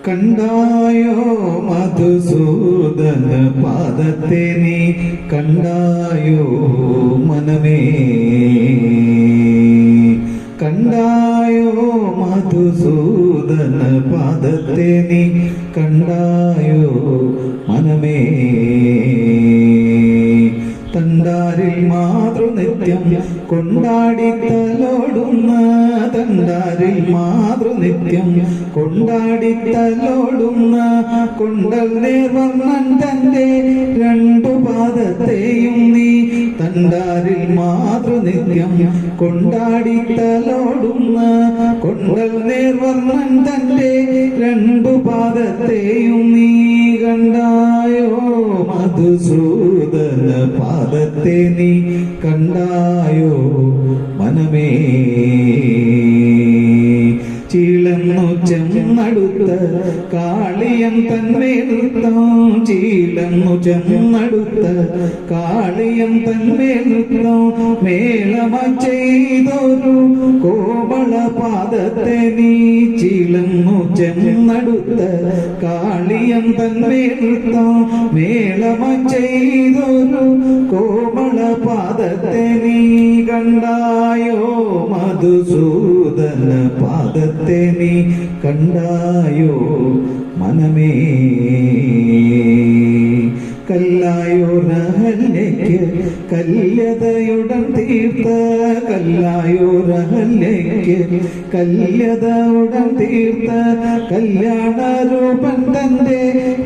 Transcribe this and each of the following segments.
കണ്ടായോ മധുസൂദന പാദത്തെ നീ കണ്ടായോ മനമേ, കണ്ടായോ മധുസൂദന പാദത്തെ നീ കണ്ടായോ മനമേ. തണ്ടാരിൽ മാതൃനിത്യം കൊണ്ടാടി തലോടുന്ന, തണ്ടാരിൽ മാതൃനിത്യം കൊണ്ടാടി തലോടുന്ന കൊണ്ടൽ നേർവർണ്ണൻ തന്റെ രണ്ടു പാദത്തെയും നീ, തണ്ടാരിൽ മാതൃനിത്യം കൊണ്ടാടി തലോടുന്ന കൊണ്ടൽ നേർവർണ്ണൻ തന്റെ രണ്ടു പാദത്തെയും നീ കണ്ടായോ മധുസൂദന പാദത്തെ നീ കണ്ടായോ മനമേ. ചീളന്നു ചെന്നടുത്ത കാളിയം തന്മേൽത്തം, ചീളന്നു ചെന്നടുത്ത കാളിയം തന്മേൽത്തം മേളമ ചെയ്തൊരു കോമള പാദത്തെ നീ, ചീളന്നു ചെന്നടുത്ത കാളിയം തന്മേൽത്തം മേളമ ചെയ്തൊരു കോമള പാദത്തെ നീ കണ്ടായോ മധുസൂദന പാദത്തെ നീ കണ്ടായോ മനമേ. കല്ലായോ റഹല്യയ്ക്ക് കല്യതയുടൻ തീർത്ത, കല്ലായോ റഹല്യയ്ക്ക് കല്യതയുടൻ തീർത്ത കല്യാണ രൂപൻ തന്റെ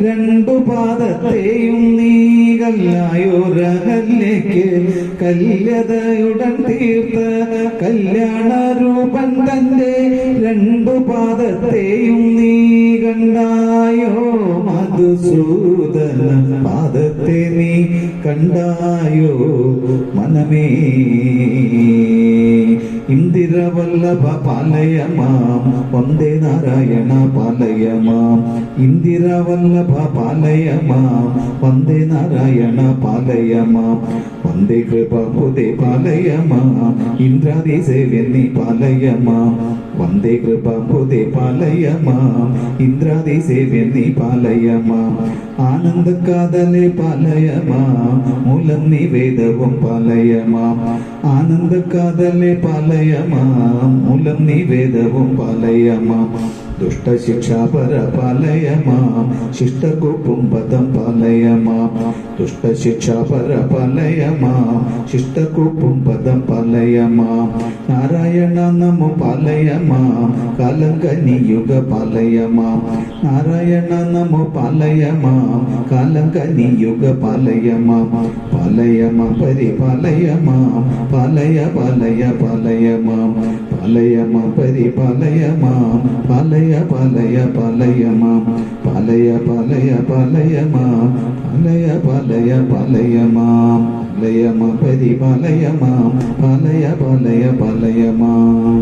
രണ്ടു പാദത്തെയും നീ, കല്ലായോ റഹല്യയ്ക്ക് കല്യതയുടൻ തീർത്ത കല്യാണ രൂപൻ തന്റെ രണ്ടു പാദത്തെയും നീ കണ്ടായോ മധുസൂദന പാദത്തെ നീ കണ്ടായോ മനമേ. ഇന്ദിരവല്ലഭ പാലയമാം വന്ദേ നാരായണ പാലയമാം, ഇന്ദിരവല്ലഭ പാലയമാം വന്ദേ നാരായണ പാലയമാം, വന്ദേ കൃപാബുധേ പാലയമാം ഇന്ദ്രാദി സേവ്യന്നി പാലയമാം, വന്ദേ കൃപാബുധേ പാലയമാം ഇന്ദ്രാദി സേവ്യന്നി പാലയമാം, ആനന്ദ കാതലെ പാലയമാം മൂലം നിവേദവും പാലയമാം, ആനന്ദ കാതലെ പാലയമാം മൂലം നിവേദവും പാലയമാം, ദുഷ്ടശിക്ഷാപര പാലയമാം ശിഷ്ടകൂപ്പും പദം പാലയമാം, ദുഷ്ടശിക്ഷാപര പാലയമാം ശിഷ്ടകൂപ്പും പദം പാലയമാം, നാരായണ നമോ പാലയമാം കാലങ്കനിയുഗ പാലയമാം, നാരായണ നമോ പാലയമാം കാലങ്കനിയുഗ പാലയമാം, പാലയമാം പരിപാലയമാം പാലയ പാലയ പാലയമാം, പാലയമാം പരിപാലയമാം പാലയ പാലയ പാലയമാം, പാലയ പാലയ പാലയമാം പാലയ പാലയ പാലയമാം, പാലയമാം പരിപാലയമാം പാലയ പാലയ പാലയമാം.